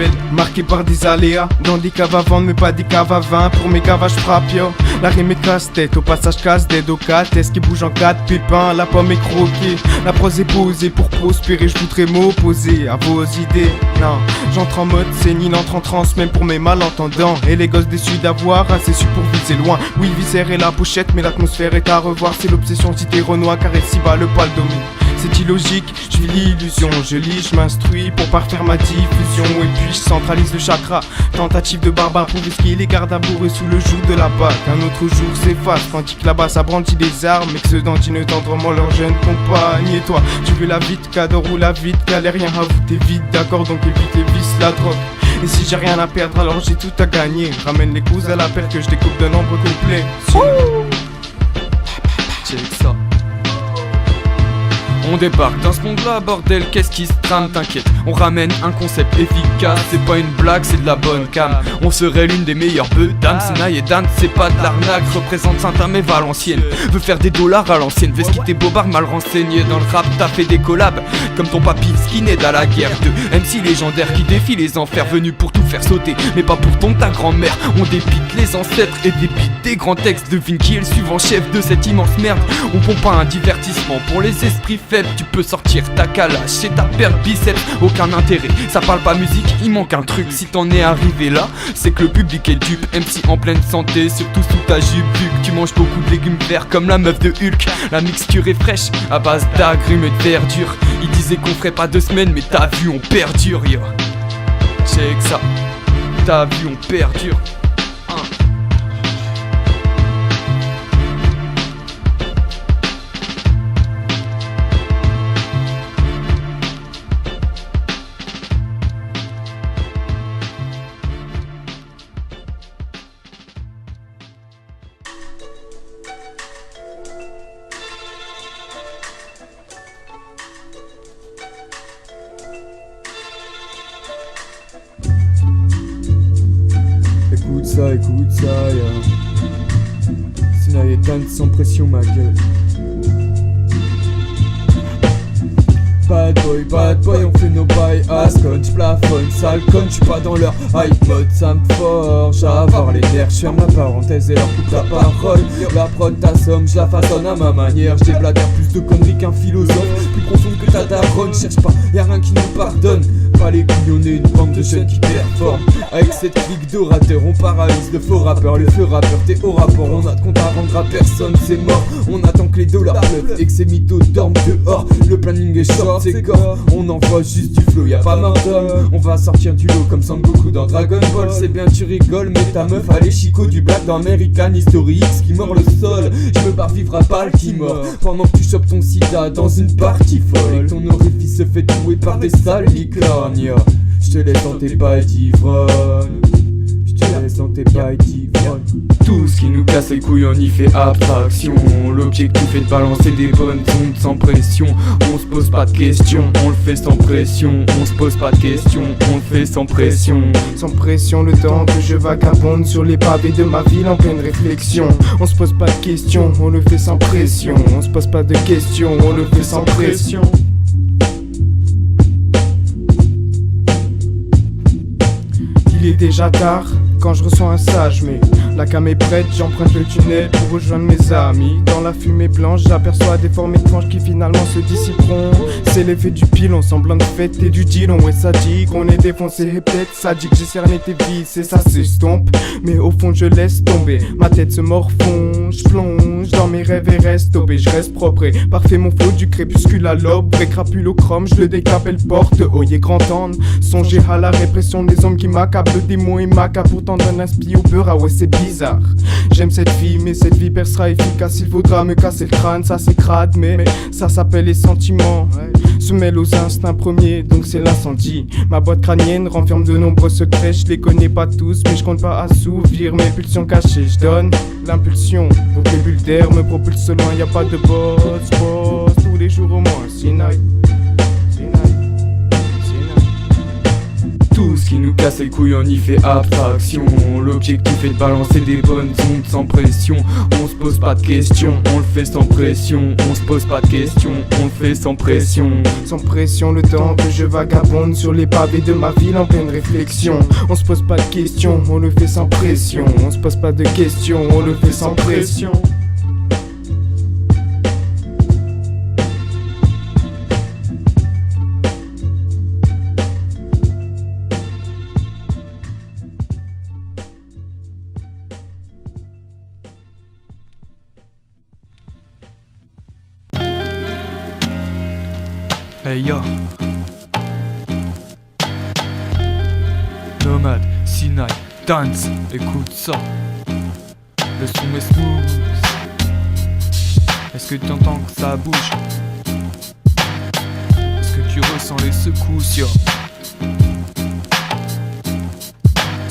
habituel, marqué par des aléas. Dans des caves à vendre mais pas des caves à vin. Pour mes gavages frappe yo. La rime est casse-tête, au passage casse-dead au 4 S qui bouge en 4 pépins, la pomme est croquée. La prose est posée pour prospérer, je voudrais m'opposer à vos idées. Non, j'entre en mode sénile, entre en transe même pour mes malentendants. Et les gosses déçus d'avoir assez su pour viser loin. Oui, le viscère et la pochette mais l'atmosphère est à revoir. C'est l'obsession cité Renoir car ici-bas le poil domine. C'est illogique, je vis l'illusion, je lis, je m'instruis pour parfaire ma diffusion. Et puis je centralise le chakra, tentative de barbare pour risquer les gardes à bourrer sous le joug de la bague. Un autre jour s'efface, tandis que là-bas ça brandit des armes et que ceux dantinent tendrement leurs jeunes compagnes. Et toi, tu veux la vite, cadre ou la vite, galérien à vous, t'es vite, d'accord, donc évite les vices, la drogue. Et si j'ai rien à perdre alors j'ai tout à gagner. Ramène les coups à la paire que je découpe d'un nombre complet. Check ça. On débarque dans ce monde-là, bordel, qu'est-ce qui se trame, t'inquiète. On ramène un concept efficace, c'est pas une blague, c'est de la bonne cam. On serait l'une des meilleures bedames, c'est Naï et Dan, c'est pas de l'arnaque. Représente Saint-Amé Valenciennes, veut faire des dollars à l'ancienne. Vesquité bobard mal renseigné dans le rap, t'as fait des collabs comme ton papy skinhead à la guerre. De MC légendaire qui défie les enfers, venu pour tout faire sauter, mais pas pour ton ta grand-mère. On dépite les ancêtres et dépite des grands textes. Devine qui est le suivant chef de cette immense merde. On pompe pas un divertissement pour les esprits faibles. Tu peux sortir ta calache et ta paire de biceps, aucun intérêt, ça parle pas musique, il manque un truc. Si t'en es arrivé là, c'est que le public est dupe. MC en pleine santé, surtout sous ta jupe. Vu que tu manges beaucoup de légumes verts comme la meuf de Hulk. La mixture est fraîche, à base d'agrumes et de verdure. Il disait qu'on ferait pas 2 semaines, mais t'as vu on perdure yo. Check ça, t'as vu on perdure. Écoute ça, yeah. C'est Naï et Dan sans pression, ma gueule. Bad boy, on fait nos bails à scotch, plafonne, sale con, j'suis pas dans leur hype mode, ça me forge à avoir les nerfs, j'ferme la parenthèse et leur coupe la parole. La prod t'assomme, j'la façonne à ma manière, j'déblatère plus de conneries qu'un philosophe, plus profonde que ta daronne, cherche pas, y'a rien qui nous pardonne. Pas les couillonnés, une bande de jeunes qui performent. Avec cette clique d'orateurs, on paralyse le faux rappeur. Le feu rappeur, t'es au rapport, on a de compte à rendre à personne, c'est mort. On attend que les dollars pleuvent et que ces mythos dorment dehors. Le planning est short, c'est corps, on envoie juste du flow, y'a pas mort d'homme. On va sortir du lot comme Sangoku dans Dragon Ball. C'est bien tu rigoles, mais ta meuf a les chicots du black dans American History X qui mord le sol. Je me barre vivre à Baltimore pendant que tu chopes ton sida dans une partie folle. Et que ton orifice se fait trouer par des sales licornes. Je te laisse dans tes bails d'ivrogne. Je te laisse dans tes bails d'ivrogne. Tout ce qui nous casse les couilles on y fait abstraction. L'objectif est de balancer des bonnes ondes sans pression. On se pose pas de questions, on le fait sans pression. On se pose pas de questions, on le fait sans pression. Sans pression le temps que je vagabonde sur les pavés de ma ville en pleine réflexion. On se pose pas de questions, on le fait sans pression. On se pose pas de questions, on le fait sans pression. Il est déjà tard quand je reçois un sage, mais la cam est prête, j'emprunte le tunnel pour rejoindre mes amis. Dans la fumée blanche, j'aperçois des formes étranges qui finalement se dissiperont. C'est l'effet du pilon, semblant de fête et du dilon. Ouais, ça dit qu'on est défoncé et peut-être ça dit que j'ai cerné tes vices et ça s'estompe. Mais au fond, je laisse tomber, ma tête se morfonde. Je plonge dans mes rêves et reste topé. Je reste propre et parfait, mon flot du crépuscule à l'aube. Crapulochrome, je le décape et le porte. Oyez grand âne, songez à la répression des hommes qui m'accablent. Des mots et macabre, pourtant donne un spi au beurre. Ah ouais, c'est bizarre. J'aime cette vie, mais cette vipère sera efficace. Il faudra me casser le crâne, ça c'est crade, mais ça s'appelle les sentiments. Se mêle aux instincts premiers, donc c'est l'incendie. Ma boîte crânienne renferme de nombreux secrets. Je les connais pas tous, mais je compte pas assouvir mes pulsions cachées. Je donne l'impulsion, donc les bulles d'air me propulsent loin. Y a pas de boss, tous les jours au moins. Sinai. tout ce qui nous casse les couilles, on y fait abstraction. L'objectif est de balancer des bonnes ondes sans pression. On se pose pas de questions, on le fait sans pression. On se pose pas de questions, on le fait sans pression. Sans pression, le temps que je vagabonde sur les pavés de ma ville en pleine réflexion. On se pose pas de questions, on le fait sans pression. On se pose pas de questions, on le fait sans pression. Hey yo, Nomade, Sinai, dance, écoute ça. Le son est smooth. Est-ce que tu entends que ça bouge? Est-ce que tu ressens les secousses, yo?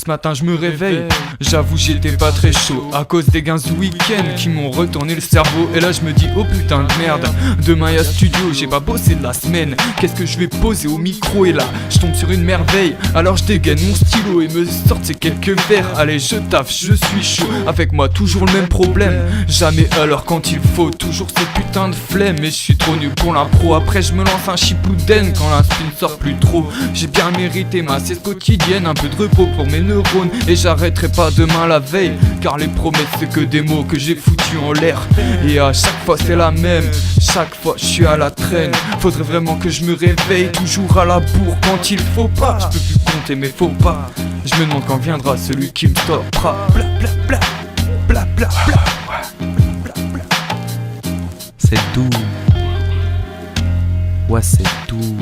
Ce matin je me réveille, j'avoue j'étais pas très chaud à cause des gains ce week-end qui m'ont retourné le cerveau. Et là je me dis oh putain de merde, demain y'a studio, j'ai pas bossé de la semaine. Qu'est-ce que je vais poser au micro? Et là je tombe sur une merveille, alors je dégaine mon stylo et me sorte ces quelques vers. Allez je taffe, je suis chaud, avec moi toujours le même problème. Jamais à l'heure quand il faut, toujours ces putains de flemme. Et je suis trop nul pour l'impro, après je me lance un chiplouden quand l'inspire ne sort plus trop. J'ai bien mérité ma sieste quotidienne, un peu de repos pour mes neurones. Et j'arrêterai pas demain la veille, car les promesses c'est que des mots que j'ai foutus en l'air. Et à chaque fois c'est la même, chaque fois je suis à la traîne. Faudrait vraiment que je me réveille, toujours à la bourre quand il faut pas. Je peux plus compter mes faux pas, je me demande quand viendra celui qui me stoppera. Bla bla bla, bla bla bla, bla bla. C'est doux, ouais c'est doux.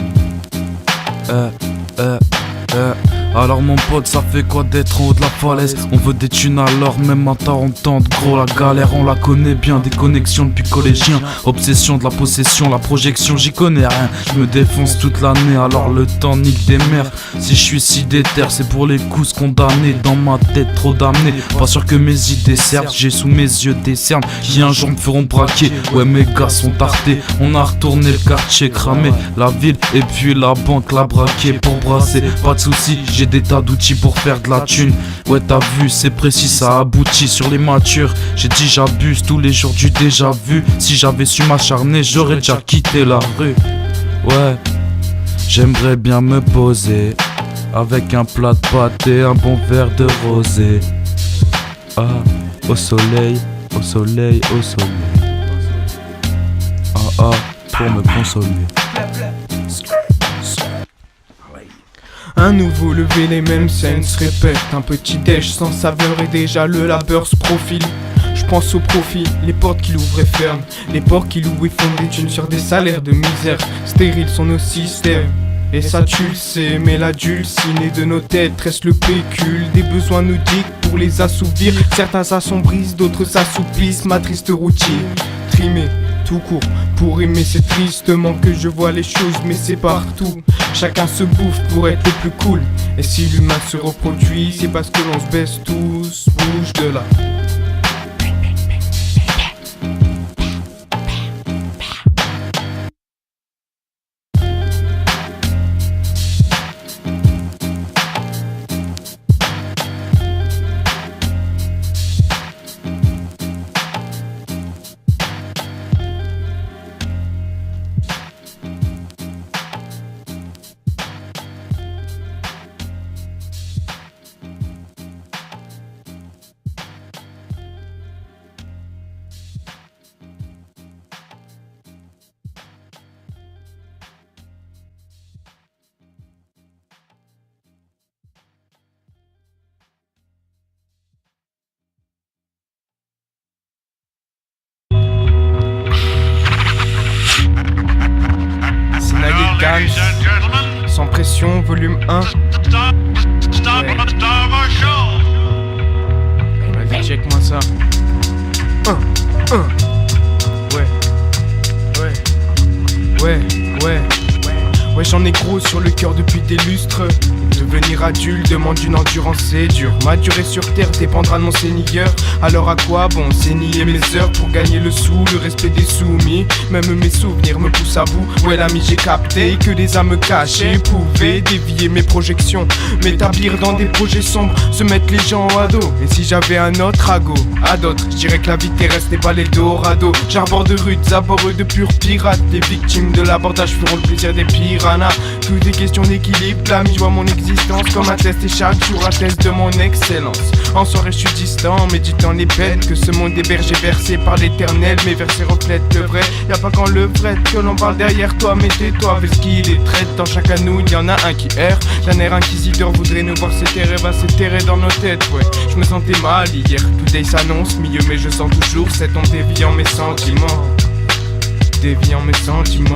Alors mon pote, ça fait quoi d'être en haut de la falaise? On veut des thunes alors, même à 40 ans de gros, la galère on la connaît bien. Des connexions depuis collégien, obsession de la possession, la projection j'y connais rien. Je me défonce toute l'année, alors le temps nique des mères. Si je suis si déter, c'est pour les coups condamnés. Dans ma tête trop damné, pas sûr que mes idées servent. J'ai sous mes yeux des cernes qui un jour me feront braquer. Ouais mes gars sont tartés, on a retourné le quartier, cramé la ville et puis la banque l'a braqué pour brasser. Pas de soucis, j'ai des tas d'outils pour faire de la thune. Ouais t'as vu, c'est précis, ça aboutit sur les matures. J'ai dit j'abuse tous les jours du déjà vu. Si j'avais su m'acharner, j'aurais déjà quitté la rue. Ouais, j'aimerais bien me poser avec un plat de pâtes et un bon verre de rosé. Ah, au soleil, au soleil, au soleil. Ah ah, pour me consoler. Un nouveau lever, les mêmes scènes se répètent. Un petit déj sans saveur et déjà le labeur se profile. Je pense au profit, les portes qu'il ouvre et ferme, les ports qu'il loue et font des thunes sur des salaires de misère. Stériles sont nos systèmes, et ça tu le sais. Mais la dulcinée de nos têtes reste le pécule. Des besoins nous dictent pour les assouvir. Certains s'assombrissent, d'autres s'assoupissent. Ma triste routine, trimée tout court, pour aimer c'est tristement que je vois les choses, mais c'est partout. Chacun se bouffe pour être le plus cool. Et si l'humain se reproduit, c'est parce que l'on se baisse tous. Bouge de là. Sans pression, volume 1. Vas-y, check-moi ça. Ouais, j'en ai gros sur le cœur depuis des lustres. Devenir adulte demande une endurance, c'est dur. Ma durée sur terre dépendra de mon Seigneur. Alors à quoi bon, c'est nier mes heures pour gagner le sou, le respect des soumis. Même mes souvenirs me poussent à bout. Ouais l'ami, j'ai capté que les âmes cachées pouvaient dévier mes projections, m'établir dans des projets sombres, se mettre les gens à dos. Et si j'avais un autre ago, à d'autres, je dirais que la vie terrestre n'est pas l'Eldorado. J'arbore de rudes abords de purs pirates. Les victimes de l'abordage feront le plaisir des piranhas. Toutes des questions d'équilibre, l'ami, je vois mon existence comme un test et chaque jour atteste de mon excellence. En soirée je suis distant, méditant les peines que ce monde héberge est versé par l'éternel. Mes versets reflètent le vrai, y'a pas quand le vrai que l'on parle derrière toi. Mais tais-toi avec ce qu'il est traite. Dans chacun de nous, y'en a un qui erre. D'un air inquisiteur voudrait nous voir s'éterrer, va s'éterrer dans nos têtes, ouais. Je me sentais mal hier, today s'annonce mieux, mais je sens toujours cette onde déviant mes sentiments. Déviant mes sentiments,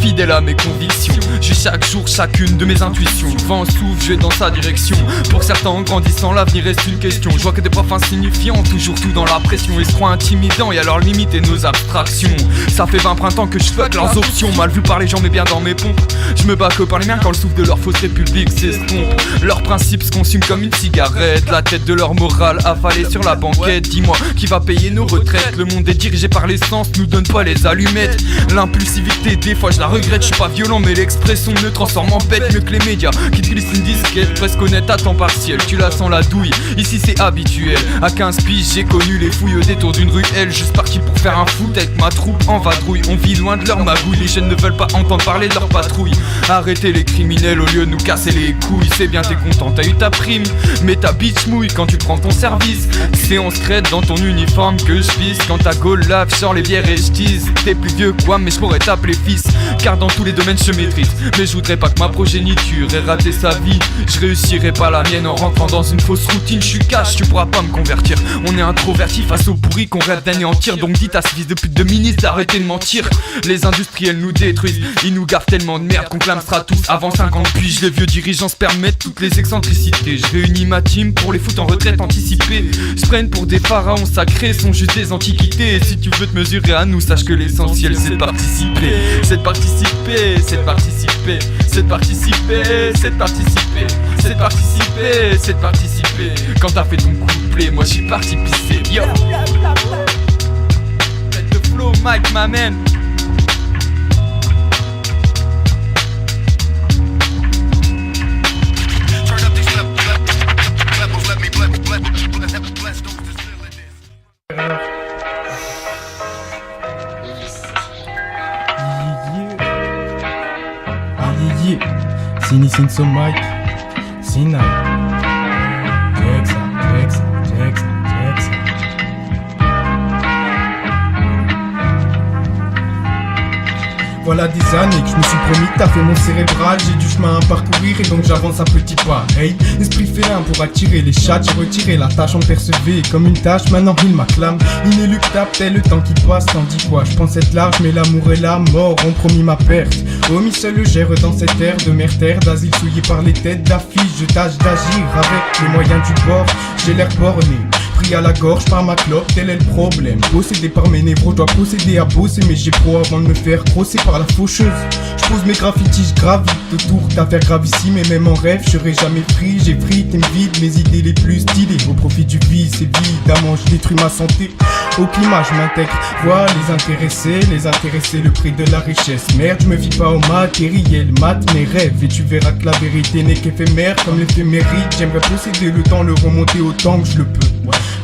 Fidèle à mes convictions, j'ai chaque jour chacune de mes intuitions. Le vent souffle, je vais dans sa direction. Pour certains en grandissant, l'avenir reste une question. Je vois que des profs insignifiants, toujours tout dans la pression. Ils se croient intimidants et alors limiter nos abstractions. Ça fait 20 printemps que je fuck leurs options. Mal vu par les gens mais bien dans mes pompes. Je me bats que par les miens quand le souffle de leur fausse république s'estompe. Leurs principes se consument comme une cigarette. La tête de leur morale affalée sur la banquette. Dis-moi, qui va payer nos retraites? Le monde est dirigé par l'essence, nous donne pas les allumettes. L'impulsivité, des fois je la regrette, je suis pas violent mais l'expression me transforme en bête. Mieux que les médias qui te glissent une disquette, presque honnête à temps partiel. Tu la sens la douille, ici c'est habituel. À 15 piges j'ai connu les fouilles au détour d'une ruelle. Juste parti pour faire un foot avec ma troupe en vadrouille. On vit loin de leur magouille, les jeunes ne veulent pas entendre parler de leur patrouille. Arrêtez les criminels au lieu de nous casser les couilles. C'est bien t'es content, t'as eu ta prime, mais ta bitch mouille quand tu prends ton service. Séance crête dans ton uniforme que je pisse. Quand ta gaule lave sur les bières et je tease. T'es plus vieux quoi mais je pourrais t'appeler fils. Car dans tous les domaines je maîtrise. Mais je voudrais pas que ma progéniture ait raté sa vie. Je réussirai pas la mienne en rentrant dans une fausse routine. Je suis cash, tu pourras pas me convertir. On est introverti face au pourri qu'on rêve d'anéantir. Donc dites à ce fils de pute de ministre d'arrêter de mentir. Les industriels nous détruisent, ils nous gaffent tellement de merde qu'on clamsera tous avant 50 piges. Les vieux dirigeants se permettent toutes les excentricités. Je réunis ma team pour les foutre en retraite anticipée. Je prenne pour des pharaons sacrés, sont juste des antiquités. Et si tu veux te mesurer à nous, sache que l'essentiel c'est de participer. C'est de participer, c'est de participer, c'est de participer, c'est de participer, c'est de participer, c'est de participer. Quand t'as fait ton couplet, moi j'suis parti pisser. Yo, let the flow, Mike, my man. Sini sin so mic, Sina. Jackson. Voilà des années que je me suis promis de taffer mon cérébral. J'ai du chemin à parcourir et donc j'avance à petits pas. Hey, esprit félin pour attirer les chats. J'ai retiré la tâche, on me percevait comme une tâche. Maintenant il m'acclame, inéluctable tel le temps qui passe. T'en dis quoi, je pense être large mais l'amour et la mort ont promis ma perte. Omis seul le gère dans cette ère de terre d'asile souillé par les têtes d'affiche. Je tâche d'agir avec les moyens du bord. J'ai l'air borné, pris à la gorge par ma clope, tel est le problème. Possédé par mes névros, je dois posséder à bosser. Mais j'ai pro avant de me faire grosser par la faucheuse. Je pose mes graffitis, je gravite autour d'affaires gravissimes. Et même en rêve, je serai jamais free. J'ai pris tes vides, mes idées les plus stylées. Au profit du vice, évidemment, je détruis ma santé. Au climat, je m'intègre, vois les intéresser, le prix de la richesse. Merde, je me fie pas au matériel, mate mes rêves. Et tu verras que la vérité n'est qu'éphémère comme l'éphéméride. J'aimerais posséder le temps, le remonter autant que je le peux.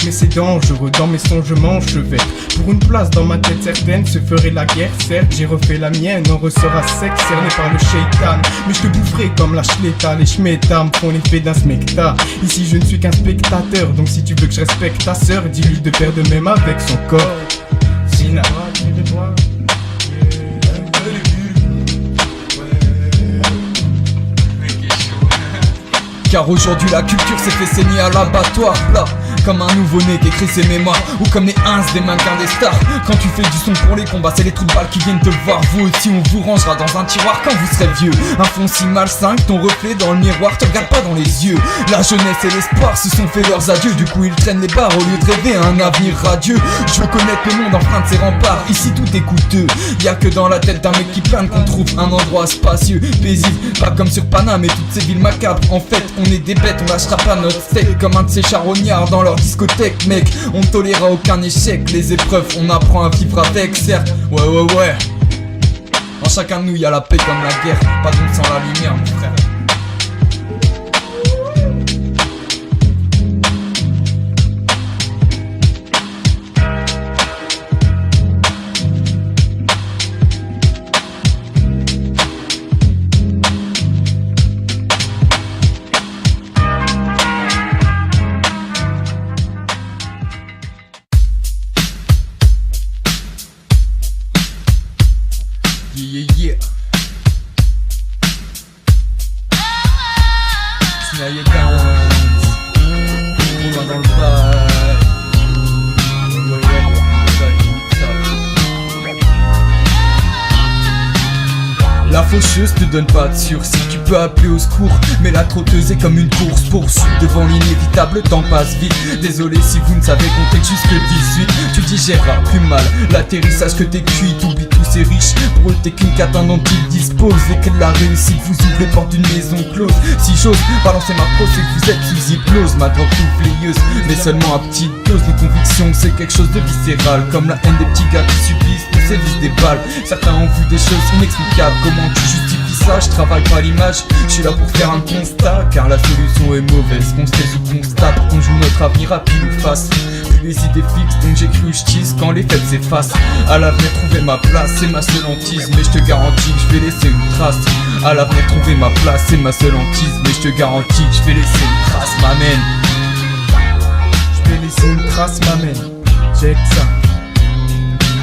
Mais c'est dangereux, dans mes songes je m'enchevête. Pour une place dans ma tête certaine, se ferait la guerre. Certes, j'ai refait la mienne, on ressort à sec, cerné par le shaitan. Mais je te boufferai comme la shleta, les shmetas me font l'effet d'un smecta. Ici je ne suis qu'un spectateur, donc si tu veux que je respecte ta sœur, dis-lui de faire de même avec son corps. Sina. Car aujourd'hui la culture s'est fait saigner à l'abattoir là. comme un nouveau-né qui écrit ses mémoires, ou comme les ins des mannequins des stars. Quand tu fais du son pour les combats, c'est les trous de balles qui viennent te voir. Vous aussi on vous rangera dans un tiroir quand vous serez vieux. Un fond si malsain que ton reflet dans le miroir te regarde pas dans les yeux. La jeunesse et l'espoir se sont fait leurs adieux. Du coup ils traînent les barres au lieu de rêver un avenir radieux. Je veux connaître le monde empreint de ses remparts. Ici tout est coûteux, y'a que dans la tête d'un mec qui plane qu'on trouve un endroit spacieux, paisible. Pas comme sur Paname et toutes ces villes macabres. En fait on est des bêtes, on lâchera pas notre steak comme un de ces charognards dans leur discothèque. Mec, on ne tolérera aucun échec. Les épreuves on apprend à vivre avec, certes. Ouais. En chacun de nous y'a la paix comme la guerre. Pas d'ombre sans la lumière mon frère. Yeah. Snaille Dance, on va dans le bail. La faucheuse te donne pas de sursis, tu peux appeler au secours, mais la trotteuse est comme une course poursuite devant l'inévitable, le temps passe vite. Désolé si vous ne savez compter que jusque 18. Tu digéreras plus mal l'atterrissage que t'es cuit, t'oublies tous ces riches. Pour eux t'es qu'une catin dont ils disposent, et que la réussite vous ouvre les portes d'une maison close. Si j'ose balancer ma pro, c'est que vous êtes sous hypnose, ma drogue oublieuse, mais seulement à petite dose. Les convictions c'est quelque chose de viscéral, comme la haine des petits gars qui subissent les sévices des balles. Certains ont vu des choses inexplicables, comment tu justifies ça? Je travaille pas l'image, je suis là pour faire un constat, car la solution est mauvaise, qu'on se taise ou constate, on joue notre avenir à pile ou face. Plus les idées fixes, donc j'écris où je tease quand les fêtes s'effacent. À l'avenir trouver ma place, c'est ma seule hantise, mais je te garantis que je vais laisser une trace. À l'avenir trouver ma place, c'est ma seule hantise, mais je te garantis que je vais laisser une trace, m'amène. Je vais laisser une trace, m'amène. Check ça.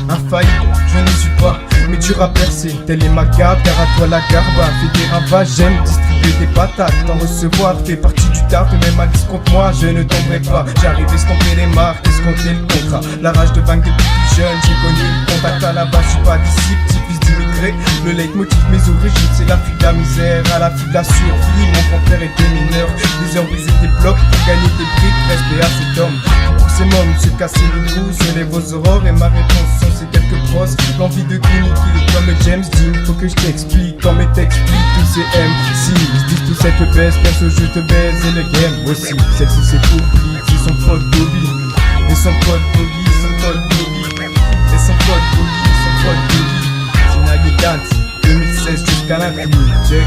Infaillible, je ne suis pas, mais dur à percer. Telle est ma garde, car à toi la garba. Fais des ravages, j'aime distribuer des patates. T'en recevoir fait partie du taf, et même à 10 contre moi, je ne tomberai pas. J'arrive à estomper les marques, escompter le contrat. La rage de vaincre depuis plus jeune, j'ai connu le contact à la base. Je suis pas disciple, petit-fils d'immigré. Le leitmotiv, mes origines, c'est la fuite de la misère, à la fuite de la survie. Mon grand-père était mineur, des heures brisées des blocs pour gagner des briques. Respect à cet homme, pour ces mômes, se casser le cou, se lève aux aurores. Et ma réponse sont ces quelques brosses, l'envie de cliniquer comme James Dean. Faut que je t'explique, quand mes t'expliques tous ces MC ils disent tout cette baisse, perso je te baise. Et le game aussi, celle-ci c'est public, c'est son pote Bobby. Et son pote Bobby, son pote Bobby. Et son pote Bobby, son pote Bobby. Snaille Dance, 2016 jusqu'à l'infini. Check.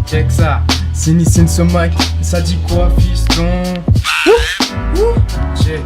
Check ça, c'est Nissan ce mic, ça dit quoi fiston? Check.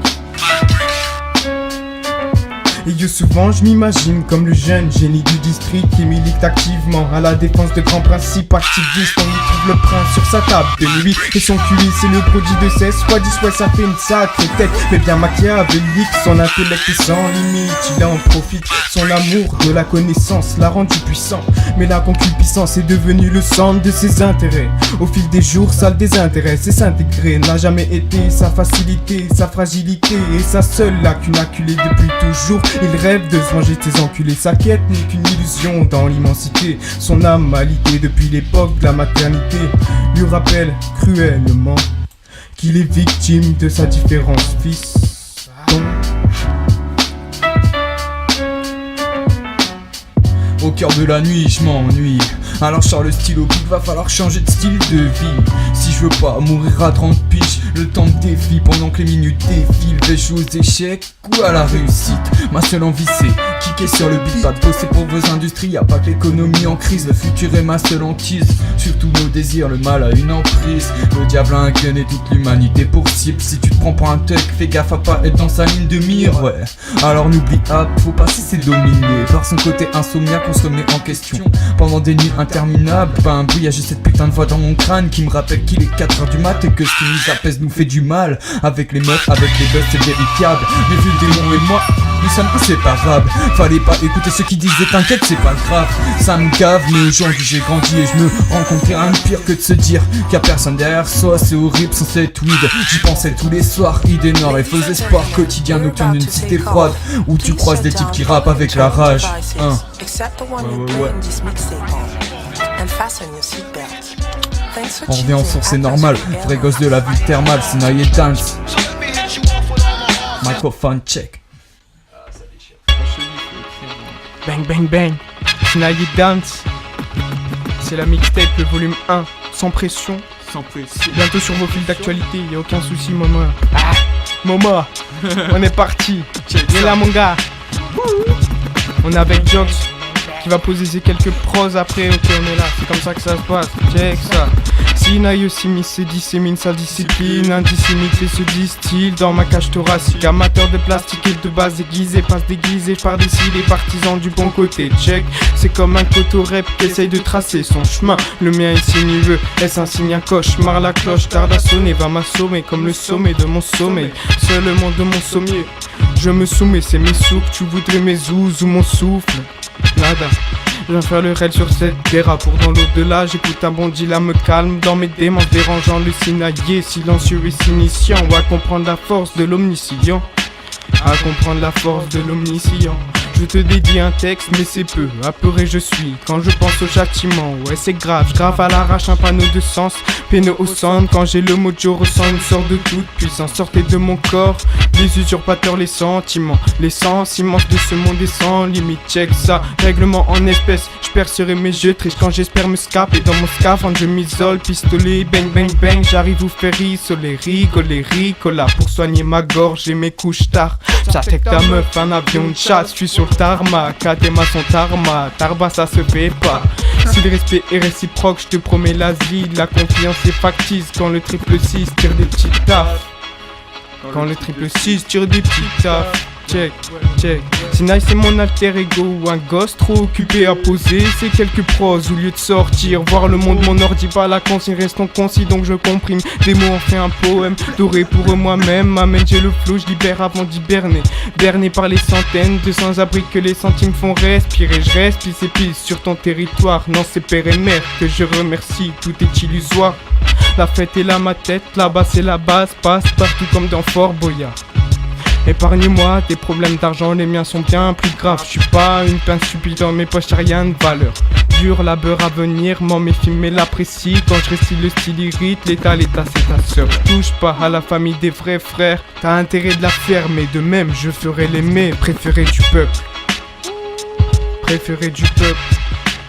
Et yo souvent je m'imagine comme le jeune génie du district qui milite activement à la défense de grands principes activistes. On y trouve le prince sur sa table de nuit et son QI c'est le produit de 16 fois 10, ouais ça fait une sacrée tête. Mais bien machiavélique, son intellect est sans limite, il en profite. Son amour de la connaissance l'a rendu puissant, mais la concupiscence est devenue le centre de ses intérêts. Au fil des jours ça le désintéresse et s'intégrer n'a jamais été sa facilité, sa fragilité et sa seule lacune acculée depuis toujours. Il rêve de se venger de ses enculés, sa quête n'est qu'une illusion dans l'immensité. Son âme m'a ligué depuis l'époque de la maternité, lui rappelle cruellement qu'il est victime de sa différence fiston. Au cœur de la nuit, je m'ennuie. Alors je sors le stylo, il va falloir changer de style de vie. Si je veux pas mourir à 30 piges, Le temps me défie pendant que les minutes défilent. Vais-je jouer aux échecs ou à la réussite? Ma seule envie c'est kicker sur le beat, pas de bosser pour vos industries. Y'a pas que l'économie en crise, le futur est ma seule hantise. Surtout nos désirs, le mal a une emprise. Le diable a un gun et toute l'humanité pour cible. Si tu te prends pour un tuck, fais gaffe à pas être dans sa ligne de mire, ouais. Alors n'oublie pas, faut pas se laisser dominer par son côté insomniaque, on se remet en question. Pendant des nuits interminables, pas un bruit, y'a juste cette putain de voix dans mon crâne qui me rappelle qu'il est 4h du mat et que ce qui nous apaise nous fait du mal. Avec les meufs, avec les buzz, c'est vérifiable. Les vieux démons et moi, nous sommes inséparables. Fallait pas écouter ceux qui disaient t'inquiète, c'est pas grave. Ça me gave, mais aujourd'hui j'ai grandi et je me rends compte qu'il y a rien de pire que de se dire qu'il y a personne derrière soi. C'est horrible sans cette weed, j'y pensais tous les soirs. Idée nord et faux espoirs quotidiens nocturnes d'une cité froide où tu croises des types qui rappent avec la rage. Ouais. On revient en source, c'est normal. Vrai gosse de la vie thermale, Sinaï et Dance. Microphone check. Bang bang bang, Sinaï et Dance. C'est la mixtape, le volume 1, sans pression. Bientôt sur vos fils d'actualité, y'a aucun souci Momo. Momo, on est parti. Et là mon gars, on est avec Jox qui va poser ses quelques pros après. Ok, on est là, c'est comme ça que ça se passe. Check ça. Sinaï aussi se dissémine sa discipline, indissimité se distille dans ma cage thoracique. Amateur de plastique et de base aiguisée, passe déguisé par des les partisans du bon côté. Check, c'est comme un cotorep qui essaye de tracer son chemin. Le mien est sinueux, est-ce un signe, un cauchemar? La cloche tarde à sonner, va m'assommer comme le sommet de mon sommeil. Seulement de mon sommier, je me soumets, c'est mes souks. Tu voudrais mes zouzes ou mon souffle? Nada. Je viens faire le réel sur cette terre. Pour dans l'au-delà, j'écoute un bon deal, me calme dans mes démons, dérangeant le sinaillé, silencieux et s'initiant. À comprendre la force de l'omniscient. À comprendre la force de l'omniscient. Je te dédie un texte, mais c'est peu, apeuré je suis quand je pense au châtiment. Ouais, c'est grave, je grave à l'arrache un panneau de sens, péno au centre. Quand j'ai le mojo, ressent une sorte de toute puissance. Sortez de mon corps, les usurpateurs, les sentiments, l'essence immense de ce monde est sans limite. Check ça, règlement en espèces, je percerai mes jeux, triche quand j'espère me scaper. Dans mon scaphandre, je m'isole, pistolet, bang bang bang. J'arrive vous faire isoler, rigoler, ricola pour soigner ma gorge et mes couches tard. J'attaque ta meuf, un avion de chasse, je suis sur le tarmac, Katema son tarma, tarba ça se fait pas. Si le respect est réciproque, je te promets l'asile, la confiance est factice quand le triple 6 tire des petits tafs. Quand le triple 6 tire des petits tafs. Check, check. Sinaï c'est mon alter ego ou un gosse trop occupé à poser ses quelques pros au lieu de sortir voir le monde. Mon ordi pas la consigne, restons concis donc je comprime des mots en fait un poème doré pour moi-même. M'amène j'ai le flow, je libère avant d'hiberner, berné par les centaines de sans-abri que les centimes font respirer. Je reste pisse et pisse sur ton territoire, non c'est père et mère que je remercie, tout est illusoire. La fête est là ma tête, là-bas c'est la base, passe partout comme dans Fort Boyard. Épargnez-moi des problèmes d'argent, les miens sont bien plus graves. Je suis pas une pince stupide dans mes poches, y'a rien de valeur. Dur labeur à venir, m'en méfie mais l'apprécie. Quand je récite le style irrite, l'état c'est ta sœur. Touche pas à la famille des vrais frères, t'as intérêt de la faire mais de même je ferai l'aimer. Préféré du peuple, préféré du peuple.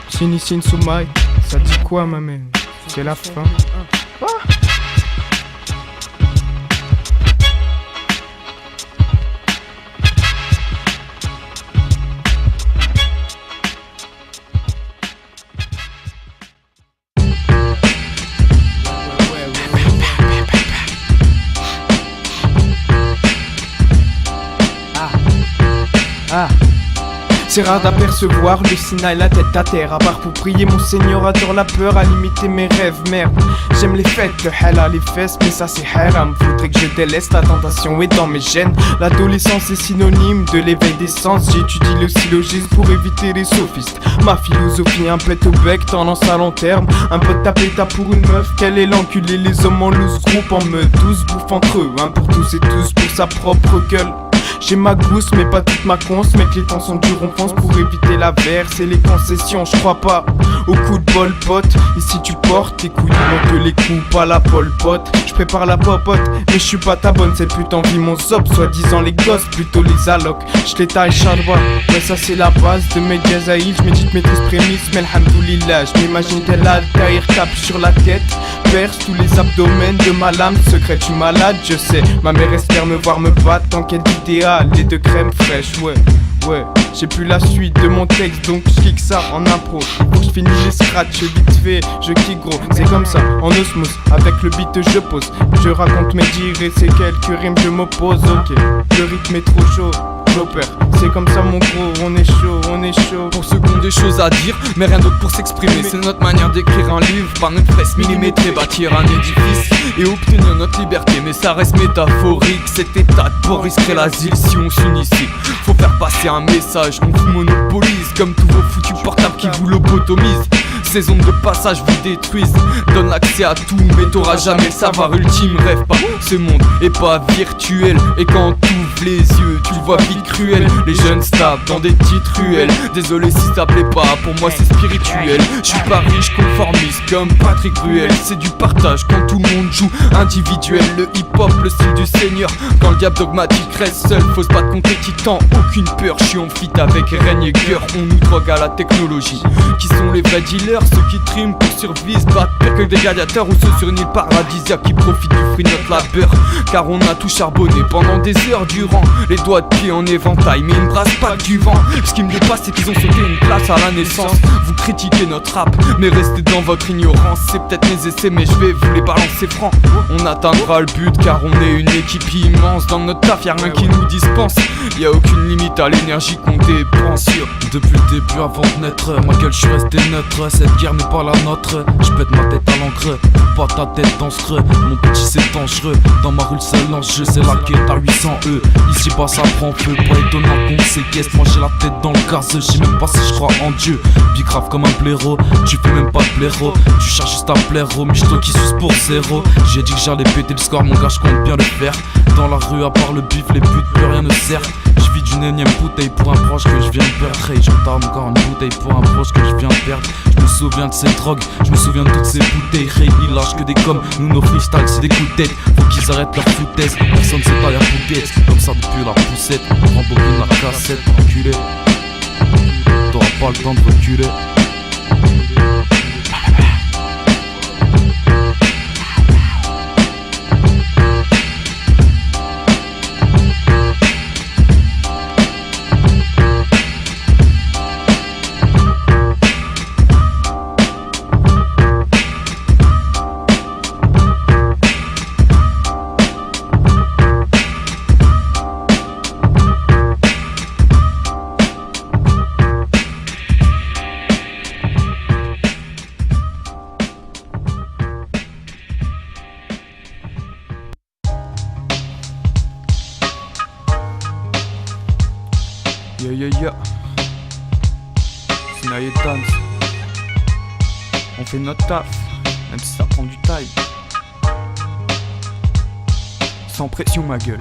Sinisin Soumaï, ça dit quoi ma mère? C'est la fin. C'est rare d'apercevoir le Sinaï la tête à terre. À part pour prier mon Seigneur, adore la peur à limiter mes rêves. Merde, j'aime les fêtes, le halal les fesses, mais ça c'est haram. Faudrait que je délaisse, la tentation est dans mes gènes. L'adolescence est synonyme de l'éveil des sens. J'étudie le syllogisme pour éviter les sophistes. Ma philosophie un pet au bec, tendance à long terme. Un pote tapé pour une meuf, quel est l'enculé? Les hommes en loose, groupe en meute, tous bouffent entre eux. Un pour tous et tous pour sa propre gueule. J'ai ma gousse mais pas toute ma conce. Mec les temps sont durs, on pense pour éviter la verse et les concessions. Je crois pas au coup de bol pote. Ici tu portes tes couilles, on te les coupe à la pole pote. Je prépare la popote mais je suis pas ta bonne. Cette pute envie mon zop, soi-disant les gosses, plutôt les allocs. Je les taille charbon, ouais ça c'est la base de mes jazaïs. Je médite maîtrise prémisse, mais alhamdoulilah. Je m'imagine tel Altaïr tape sur la tête, perce tous les abdomens de ma lame secrète. Je suis malade, je sais, ma mère espère me voir me battre en quête d'idéal. Les deux crèmes fraîches, ouais. J'ai plus la suite de mon texte donc je kick ça en impro. Faut que je finisse les scratchs vite fait, je kick gros. C'est comme ça, en osmose, avec le beat je pose. Je raconte mes dires et c'est quelques rimes je m'oppose. Ok, le rythme est trop chaud, j'opère. C'est comme ça mon gros, on est chaud, on est chaud. Pour ceux qui ont des choses à dire, mais rien d'autre pour s'exprimer. C'est notre manière d'écrire un livre, par notre presse millimétrée. Bâtir un édifice et obtenir notre liberté. Mais ça reste métaphorique, cet état de port risquerait l'asile si on s'unissait. Faut faire passer un message, on vous monopolise comme tous vos foutus portables qui vous lobotomisent. Ces ondes de passage vous détruisent, donnent accès à tout, mais t'auras jamais le savoir ultime. Rêve pas, ce monde est pas virtuel. Et quand t'ouvres les yeux, tu le vois vite cruel. Les jeunes stables dans des petites ruelles. Désolé si ça plaît pas, pour moi c'est spirituel. Je suis pas riche, conformiste comme Patrick Bruel. C'est du partage quand tout le monde joue individuel. Le hip-hop, le style du seigneur. Quand le diable dogmatique reste seul, faut se battre contre les titans. Aucune peur, je suis en fit avec Régnier-Cœur. On nous drogue à la technologie. Qui sont les vrais dealers? Ceux qui triment pour survivre, se battent pire que des gladiateurs. Ou ceux sur une île paradisiaque qui profitent du fruit de notre labeur. Car on a tout charbonné pendant des heures durant. Les doigts de pied en éventail, mais ils ne brassent pas du vent. Ce qui me dépasse, c'est qu'ils ont sauté une place à la naissance. Vous critiquez notre rap, mais restez dans votre ignorance. C'est peut-être mes essais, mais je vais vous les balancer francs. On atteindra le but, car on est une équipe immense. Dans notre taf, y'a rien qui nous dispense. Y'a aucune limite à l'énergie qu'on dépense. Depuis le début, avant de naître, ma gueule, je suis resté neutre. Cette guerre n'est pas la nôtre. Je pète ma tête à l'encre, pas ta tête dans ce creux. Mon petit, c'est dangereux. Dans ma rue, le seul enjeu, c'est la quête à 800 E. Ici bas, ça prend feu. Pas étonnant qu'on séquestre. Moi, j'ai la tête dans le gaz. Je sais même pas si je crois en Dieu. Bicrave comme un blaireau. Tu fais même pas de blaireau. Tu cherches juste à plaire au michto qui suce pour zéro. J'ai dit que j'allais péter le score, mon gars, je compte bien le faire. Dans la rue, à part le bif, les putes, plus rien ne sert. Je vis d'une énième bouteille pour un proche que je viens de perdre. Hey, j'entends encore une bouteille pour un proche que je viens de perdre. Je me souviens de ces drogues, je me souviens de toutes ces bouteilles. Hey, ils lâchent que des coms, nous nos freestyles c'est des coups de tête. Faut qu'ils arrêtent leur foutaise, personne sait pas y'a pouguette. Comme ça depuis la poussette, on rembobine la cassette, enculé. T'auras pas le temps de reculer. Yeah. C'est Naïe Dance. On fait notre taf, même si ça prend du time. Sans pression, ma gueule.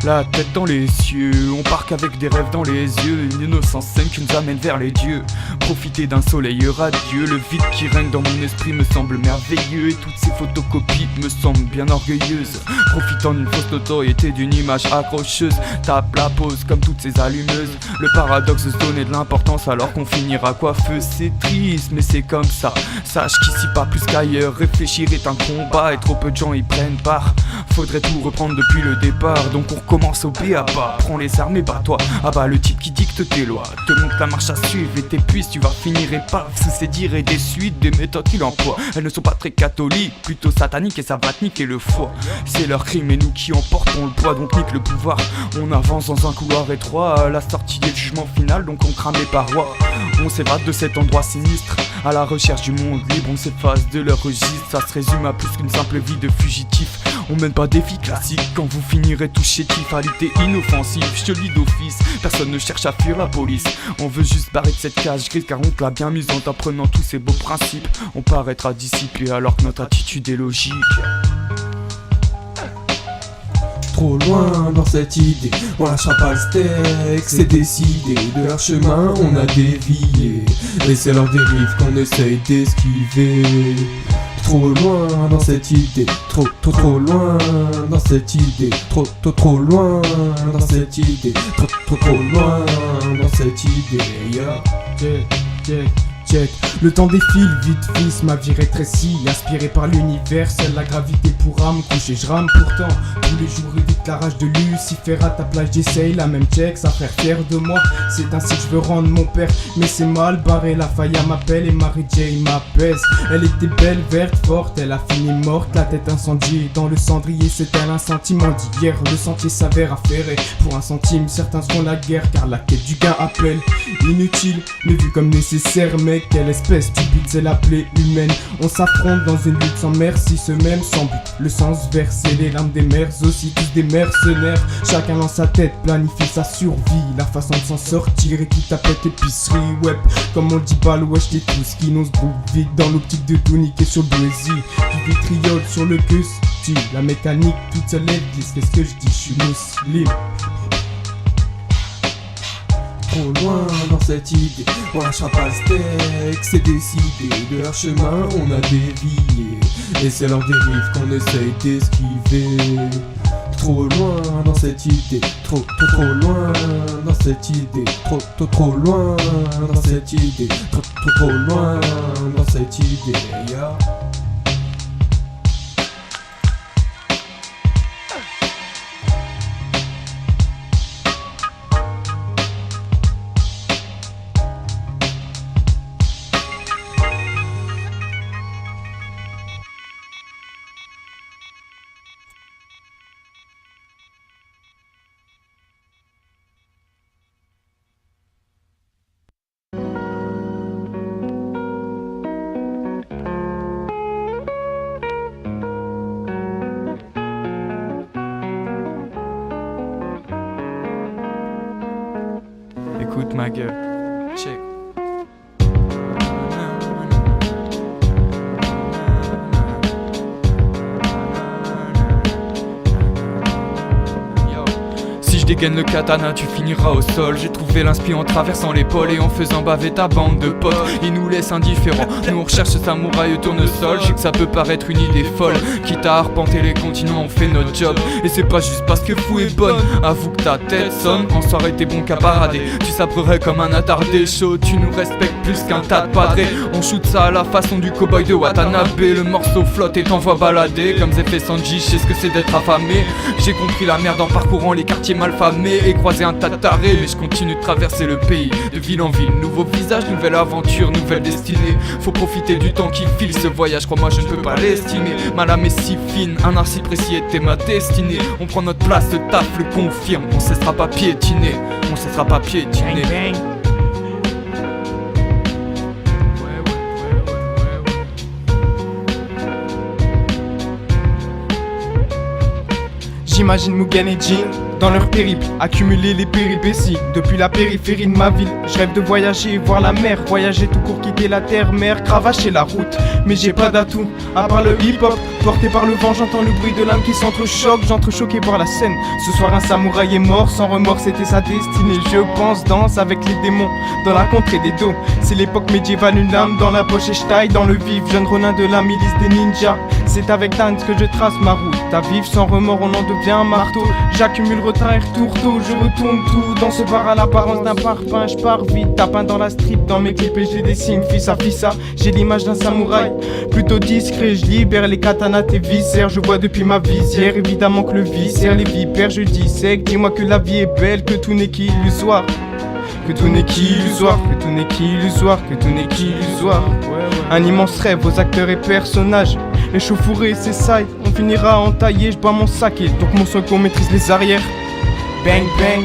La tête dans les cieux, on parque avec des rêves dans les yeux. Une innocence saine qui nous amène vers les dieux. Profiter d'un soleil radieux, le vide qui règne dans mon esprit me semble merveilleux. Et toutes ces photocopies me semblent bien orgueilleuses. Profitant d'une fausse notoriété, d'une image accrocheuse. Tape la pause comme toutes ces allumeuses. Le paradoxe de se donner de l'importance alors qu'on finira coiffeux. C'est triste mais c'est comme ça. Sache qu'ici pas plus qu'ailleurs, réfléchir est un combat et trop peu de gens y prennent part. Faudrait tout reprendre depuis le départ, donc on recommence au B à bas. Prends les armes et bats-toi, abat le type qui dicte tes lois. Te montre la marche à suivre et t'épuises, tu vas finir épave. Sous ses dires et des suites, des méthodes qu'il emploie. Elles ne sont pas très catholiques, plutôt sataniques et ça va te niquer le foie. C'est leur crime et nous qui emportons le poids, donc nique le pouvoir. On avance dans un couloir étroit, à la sortie est le jugement final, donc on crame les parois. On s'évade de cet endroit sinistre, à la recherche du monde libre, on s'efface de leur registre. Ça se résume à plus qu'une simple vie de fugitif. On mène pas des vies classiques quand vous finirez tous chétifs. Alité inoffensive, je te le dis d'office. Personne ne cherche à fuir la police. On veut juste barrer de cette cage grise car on te l'a bien mise en apprenant tous ces beaux principes. On paraîtra dissipé alors que notre attitude est logique. trop loin dans cette idée. On lâchera pas le steak, c'est décidé. De leur chemin on a dévié, et c'est leur dérive qu'on essaye d'esquiver. Trop loin dans cette idée, trop loin dans cette idée, trop loin dans cette idée, trop loin dans cette idée. Check. Le temps défile, vite fils, ma vie rétrécit. Aspiré par l'univers, seule la gravité pourra me coucher. Je rame pourtant, tous les jours évite la rage de Lucifer. À ta plage j'essaye la même check, ça faire fier de moi. C'est ainsi que je veux rendre mon père, mais c'est mal barré. La Faya m'appelle et Mary J m'apaise. Elle était belle, verte, forte, elle a fini morte. La tête incendiée, dans le cendrier c'est elle un sentiment d'hier. Le sentier s'avère affairé, pour un centime certains seront la guerre. Car la quête du gain appelle, inutile, mais vu comme nécessaire. Mec, quelle espèce stupide, c'est la plaie humaine. On s'affronte dans une lutte sans merci, ce même sans but. Le sens versé, les larmes des mères aussi, tous des mercenaires. Chacun dans sa tête planifie sa survie, la façon de s'en sortir et tout tapette épicerie web. Comme on dit balle, wesh t'es tout ce qui nous groupe vite dans l'optique de tout niquer sur le Brésil. Du vitriol sur le cus, la mécanique toute seule elle glisse. Qu'est-ce que je dis, je suis musulman. Trop loin dans cette idée, on lâchera pas le steak, c'est décidé. De leur chemin on a dévié, et c'est leur dérive qu'on essaye d'esquiver. Trop loin dans cette idée, trop loin dans cette idée, trop loin dans cette idée, trop loin dans cette idée. Écoute ma gueule, check. Si je dégaine le katana, tu finiras au sol. J'ai trouvé l'inspi en traversant l'épaule et en faisant baver ta bande de potes. Ils nous laissent indifférents, nous on recherche ce samouraï au tournesol. Je sais que ça peut paraître une idée folle, quitte à arpenter les continents, on fait notre job. Et c'est pas juste parce que fou est bonne, avoue que ta tête sonne. En soirée t'es bon qu'à parader, tu saperais comme un attardé chaud. Tu nous respectes plus qu'un tas de padrés. On shoot ça à la façon du cowboy de Watanabe. Le morceau flotte et t'envoie balader. Comme Zephyr Sanji, je sais ce que c'est d'être affamé. J'ai compris la merde en parcourant les quartiers malfamés et croisé un tas de tarés. Mais je continue de traverser le pays, de ville en ville. Nouveau visage, nouvelle aventure, nouvelle destinée. Faut profiter du temps qui file, ce voyage, crois-moi je ne peux pas l'estimer. Ma lame est si fine, un art si précis était ma destinée. On prend notre place, le taf le confirme. On cessera pas piétiner, on cessera pas piétiner. Bang, bang. J'imagine Mugen et Jin dans leur périple, accumuler les péripéties. Depuis la périphérie de ma ville, je rêve de voyager, voir la mer. Voyager tout court, quitter la terre, mer, cravacher la route. Mais j'ai pas d'atout, à part le hip-hop. Porté par le vent, j'entends le bruit de l'âme qui s'entrechoque. J'entrechoqué voir la scène. Ce soir un samouraï est mort, sans remords c'était sa destinée. Je pense, danse avec les démons, dans la contrée des dos. C'est l'époque médiévale, une lame dans la poche et je taille dans le vif. Jeune Ronin de la milice des ninjas. C'est avec Dance que je trace ma route. À vivre sans remords, on en devient un marteau. J'accumule retard et retour tôt, je retourne tout dans ce bar à l'apparence d'un parpaing. Je pars vite, tapin dans la strip, dans mes clips et je dessine fissa fissa. J'ai l'image d'un samouraï, plutôt discret. Je libère les katanas, tes viscères. Je vois depuis ma visière, évidemment que le viscère, les vipères. Je dissèque, dis-moi que la vie est belle, que tout n'est qu'illusoire. Que tout n'est qu'illusoire, que tout n'est qu'illusoire, que tout n'est qu'illusoire. Un immense rêve aux acteurs et personnages. Échauffouré, c'est ça, on finira entaillé. Je bois mon saké, donc mon son qu'on maîtrise les arrières. Bang bang.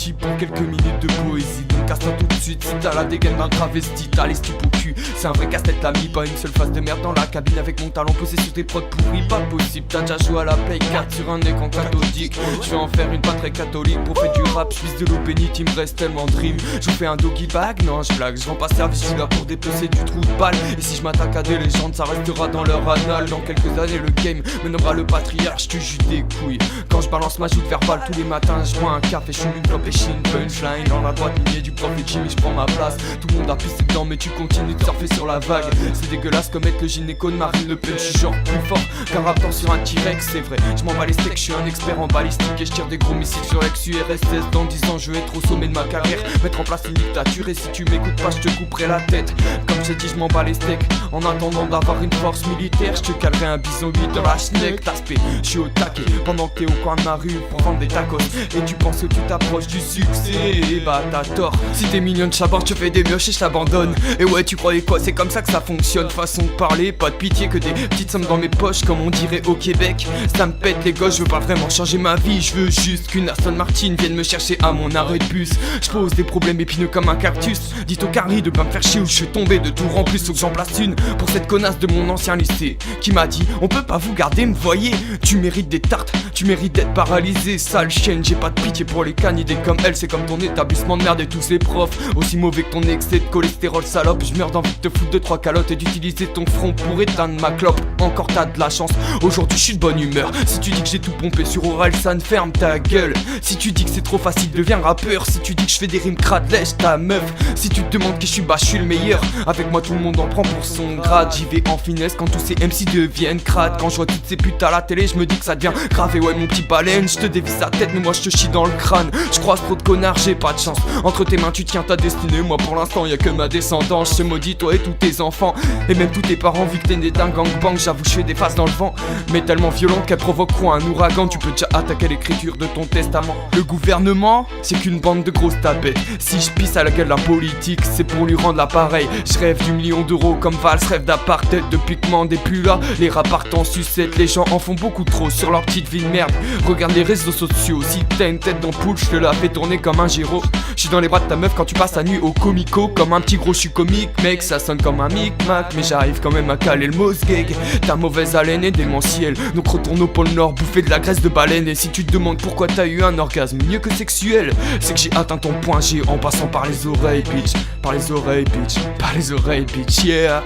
parti pour quelques minutes de poésie. Donc casse-toi tout de suite si t'as la dégaine d'un travesti. T'as les stupes au cul, c'est un vrai casse-tête l'ami. Pas une seule face de merde dans la cabine avec mon talent posé sur tes prods pourris. Pas possible, t'as déjà joué à la Play 4 sur un écran cathodique. Je vais en faire une pas très catholique. Pour faire du rap, je de l'eau bénite, il me reste tellement de rimes. Je vous fais un doggy bag, non je blague. Je rends pas service, je suis là pour dépecer du trou de balle. Et si je m'attaque à des légendes, ça restera dans leur anal. Dans quelques années le game mènera le patriarche, tu jus des couilles. Quand je balance ma joute verbale tous les matins, je bois un café, je fume une clope et chine punchline. Dans la droite lignée du prof et Jimmy, je prends ma place. Tout le monde a pissé dedans mais tu continues de surfer sur la vague. C'est dégueulasse comme être le gynéco de Marine Le Pen. Je suis genre plus fort qu'un raptor sur un T-Rex, c'est vrai. Je m'en bats les steaks, je suis un expert en balistique. Et je tire des gros missiles sur l'ex-URSS. Dans 10 ans je vais être au sommet de ma carrière, mettre en place une dictature. Et si tu m'écoutes pas, je te couperai la tête. Comme j'ai dit, je m'en bats les steaks. En attendant d'avoir une force militaire, je te calerai un bison 8 dans la schneck. T'aspect, je suis au taquet pendant que t'es au coin de ma rue pour vendre des tacos. Et tu penses que tu t'approches du succès, bah t'as tort. Si t'es mignon de chabord, tu fais des mioches et je t'abandonne. Et ouais, tu croyais quoi, c'est comme ça que ça fonctionne. Façon de parler, pas de pitié, que des petites sommes dans mes poches, comme on dirait au Québec. Ça me pète les gosses, je veux pas vraiment changer ma vie. Je veux juste qu'une Aston Martin vienne me chercher à mon arrêt de bus. Je pose des problèmes épineux comme un cactus. Dites au carré de pas me faire chier ou je suis tombé de tour en plus. Faut que j'en place une pour cette connasse de mon ancien lycée qui m'a dit on peut pas vous garder, me voyez. Tu mérites des tartes, tu mérites d'être paralysé. Sale chienne, j'ai pas de pitié pour les canidés comme elle. C'est comme ton établissement de merde et tous ses profs. Aussi mauvais que ton excès de cholestérol salope. Je meurs d'envie de te foutre 2-3 calottes et d'utiliser ton front pour éteindre ma clope. Encore t'as de la chance, aujourd'hui je suis de bonne humeur. Si tu dis que j'ai tout pompé sur oral, ça ne ferme ta gueule. Si tu dis que c'est trop facile, deviens rappeur. Si tu dis que je fais des rimes crades, lèche ta meuf. Si tu te demandes qui je suis, bah je suis le meilleur. Avec moi tout le monde en prend pour son grade. J'y vais en finesse quand tous ces MC deviennent crades. Quand je vois toutes ces putes à la télé, je me dis que ça devient grave. Et ouais mon petit baleine, je te dévisse sa tête mais moi je te chie dans le crâne. Je croise trop de connards, j'ai pas de chance. Entre tes mains tu tiens ta destinée. Moi pour l'instant y'a que ma descendance. Je te maudis toi et tous tes enfants. Et même tous tes parents vu que t'es né d'un gangbang. J'avoue je fais des faces dans le vent, mais tellement violentes qu'elles provoqueront un ouragan. Tu peux déjà attaquer l'écriture de ton testament. Le gouvernement, c'est qu'une bande de grosses tapettes. Si je pisse à la gueule de la politique, c'est pour lui rendre l'appareil. Je rêve du million d'euros comme Valls rêve d'apartheid. Depuis que Mandé plus là, les rats partent en sucette. Les gens en font beaucoup trop sur leur petite vie de merde. Regarde les réseaux sociaux, si t'as une tête d'ampoule, je te la fais tourner comme un gyro. Je suis dans les bras de ta meuf quand tu passes la nuit au comico. Comme un petit gros, je suis comique, mec, ça sonne comme un micmac. Mais j'arrive quand même à caler le mosgeg. Ta mauvaise haleine est démentielle, donc retourne au pôle Nord bouffer de la graisse de baleine. Et si tu te demandes pourquoi t'as eu un orgasme mieux que sexuel, c'est que j'ai atteint ton point G en passant par les oreilles, bitch. Par les oreilles, bitch. Par les oreilles, bitch, yeah.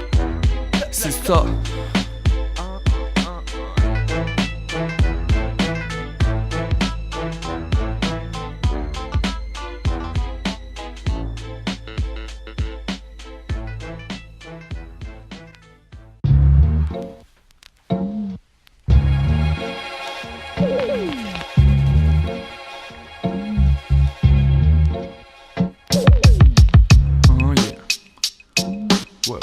C'est ça. Ouais.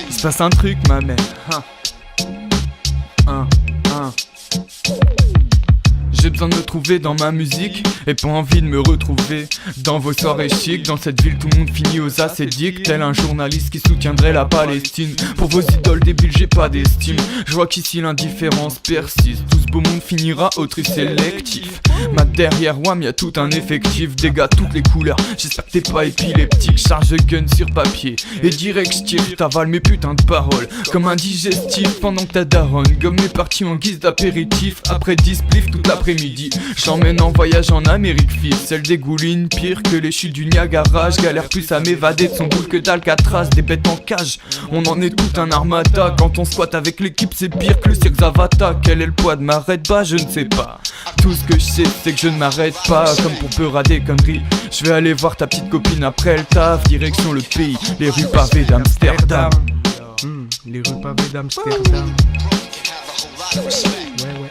Il se passe un truc, ma mère. J'ai besoin de me trouver dans ma musique et pas envie de me retrouver dans vos soirées chic. Dans cette ville tout le monde finit aux ascédiques, tel un journaliste qui soutiendrait la Palestine. Pour vos idoles débiles j'ai pas d'estime. Je vois qu'ici l'indifférence persiste. Tout ce beau monde finira au tri sélectif. Ma derrière WAM y'a tout un effectif. Des gars toutes les couleurs, j'espère que t'es pas épileptique. Charge de gun sur papier et direct j'tire. T'avales mes putains de paroles comme un digestif. Pendant que ta daronne gomme mes parties en guise d'apéritif. Après 10 spliffs toute l'après-midi, j'emmène en voyage en Amérique fille. Celle dégouline pire que les chutes du Niagara. J'galère plus à m'évader de son boule que d'Alcatraz. Des bêtes en cage, on en est tout un armada. Quand on squatte avec l'équipe c'est pire que le Cirque Zavata. Quel est le poids de ma red bas, je ne sais pas. Tout ce que je sais c'est que je ne m'arrête pas. Comme pour peur à des conneries, je vais aller voir ta petite copine après le taf. Direction le pays, les rues pavées d'Amsterdam. Les rues pavées d'Amsterdam. Ouais.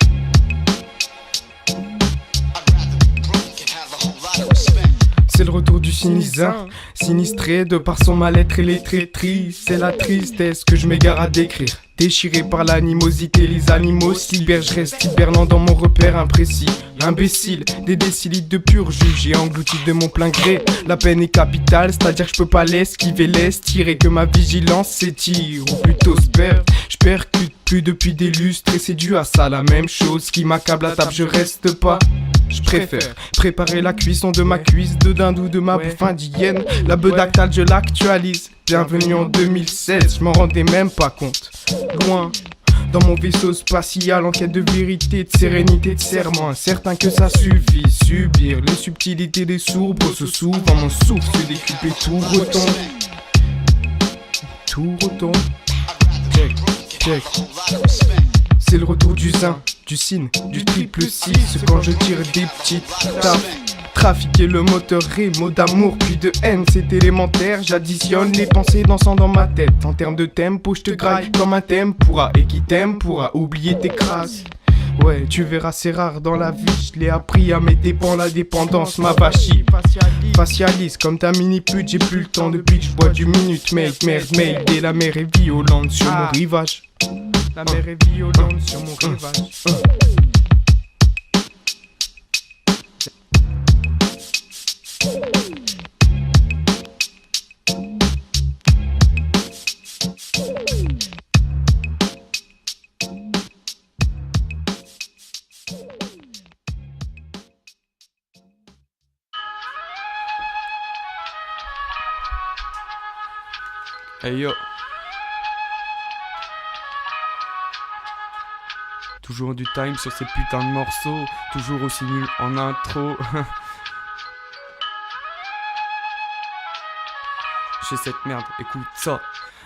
C'est le retour du cynisant, sinistré de par son mal-être et les traîtrises. C'est la tristesse que je m'égare à décrire. Déchiré par l'animosité, les animaux cyber, je reste hibernant dans mon repère imprécis. Imbécile, des décilitres de pur jus, j'ai englouti de mon plein gré. La peine est capitale, c'est-à-dire que je peux pas l'esquiver, laisse tirer que ma vigilance s'étire, ou plutôt se perd. Je percute plus depuis des lustres et c'est dû à ça, la même chose qui m'accable à table, je reste pas. Je préfère préparer la cuisson de ma cuisse, de dinde ou de ma bouffe indienne. La bedactale je l'actualise. Bienvenue en 2016, je m'en rendais même pas compte. Loin dans mon vaisseau spatial, en quête de vérité, de sérénité, de serment. Incertain que ça suffit, subir les subtilités des sourds. Se souvent mon souffle se décupe et tout retombe. Tout retombe. Check, check. C'est le retour du zin, du cine, du triple 6. Quand je tire des petites tapes. Trafiquer le moteur et mots d'amour puis de haine, c'est élémentaire. J'additionne les pensées dansant dans ma tête. En termes de tempo, je te graille comme un tempura. Et qui t'aime pourra oublier tes crasses. Ouais, tu verras, c'est rare dans la vie. Je l'ai appris à mes dépens, la dépendance m'a vachi. Facialise comme ta mini-pute, j'ai plus le temps depuis que je bois du minute maid. Merde, et la mer est violente sur mon rivage. La mer est violente sur mon rivage. Hey yo. Toujours du time sur ces putains de morceaux, toujours aussi nul en intro. J'ai cette merde, écoute ça.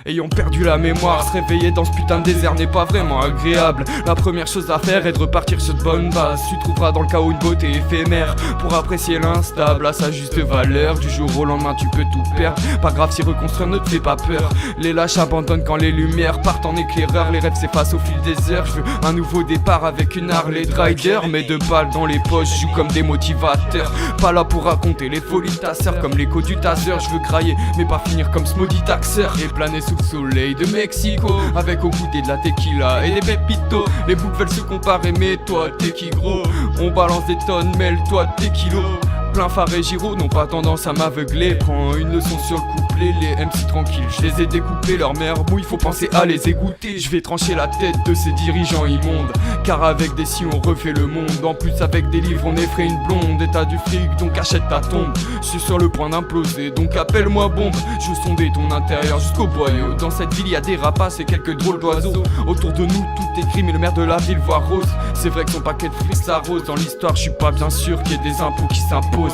Ayant perdu la mémoire, se réveiller dans ce putain de désert n'est pas vraiment agréable. La première chose à faire est de repartir sur de bonnes bases. Tu trouveras dans le chaos une beauté éphémère pour apprécier l'instable à sa juste valeur. Du jour au lendemain tu peux tout perdre. Pas grave si reconstruire ne te fait pas peur. Les lâches abandonnent quand les lumières partent en éclaireur. Les rêves s'effacent au fil des heures. Je veux un nouveau départ avec une Harley Rider. Mais 2 balles dans les poches, je joue comme des motivateurs. Pas là pour raconter les folies de ta sœur comme l'écho du taser. Je veux grailler mais pas finir comme ce maudit taxeur. Et planer sous le soleil de Mexico avec au goûter de la tequila et des pépitos. Les boucs veulent se comparer mais toi t'es qui gros. On balance des tonnes, mêle-toi tes kilos. Plein phare et Giro n'ont pas tendance à m'aveugler. Prends une leçon sur le couplet, les MC tranquilles. Je les ai découpés, leur mère mouille, faut penser à les égoutter. Je vais trancher la tête de ces dirigeants immondes. Car avec des si on refait le monde. En plus avec des livres on effraie une blonde. Et t'as du fric donc achète ta tombe. Je suis sur le point d'imploser donc appelle-moi bombe. Je veux sonder ton intérieur jusqu'au boyau. Dans cette ville y a des rapaces et quelques drôles d'oiseaux. Autour de nous tout est gris mais le maire de la ville voit rose. C'est vrai que son paquet de fric s'arrose. Dans l'histoire je suis pas bien sûr qu'il y ait des impôts qui s'imposent.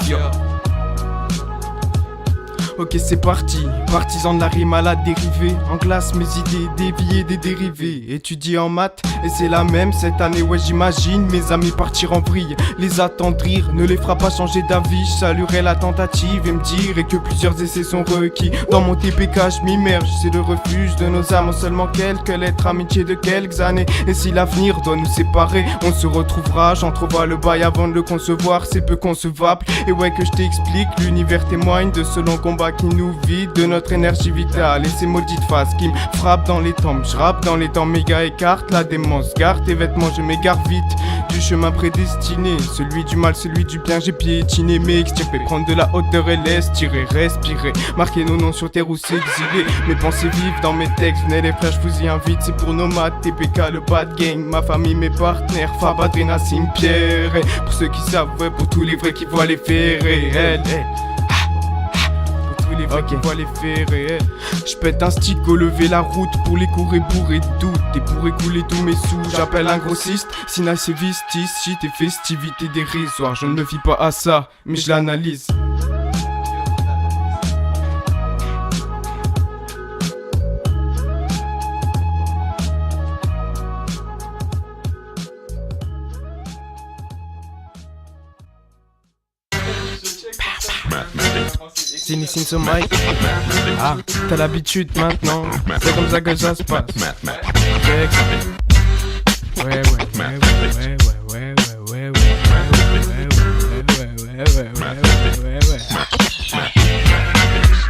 Ok c'est parti, partisan de la rime à la dérivée. En classe mes idées déviées des dérivés. Étudier en maths et c'est la même cette année. Ouais j'imagine mes amis partir en vrille. Les attendrir ne les fera pas changer d'avis. Je saluerai la tentative et me dirai que plusieurs essais sont requis. Dans mon TPK je m'immerge, c'est le refuge de nos âmes. En seulement quelques lettres, amitié de quelques années. Et si l'avenir doit nous séparer, on se retrouvera. J'entrevois le bail avant de le concevoir, c'est peu concevable. Et ouais que je t'explique, l'univers témoigne de ce long combat qui nous vide de notre énergie vitale. Et ces maudites phases qui me frappent dans les tempes. Je rappe dans les temps méga écarte la démence. Garde tes vêtements, je m'égare vite du chemin prédestiné. Celui du mal, celui du bien, j'ai piétiné. Mais extirper, prendre de la hauteur et laisse tirer, respirer. Marquer nos noms sur terre ou s'exiler. Mes pensées vivent dans mes textes. Venez les frères, je vous y invite. C'est pour nos maths, TPK, le bad gang. Ma famille, mes partenaires, Fab, Adrena, Pierre. Pour ceux qui savent, ouais, pour tous les vrais qui voient les faits réels. Les vrais qui voient les faits réels. J'pète un stick au lever la route pour les courir bourrés de doute. Et pour écouler tous mes sous, j'appelle un grossiste. Sina c'est vistis, shit et festivités dérisoires. Je ne me fie pas à ça, mais je l'analyse. Zinissime ce mic. Ah, t'as l'habitude maintenant. C'est comme ça que ça se passe.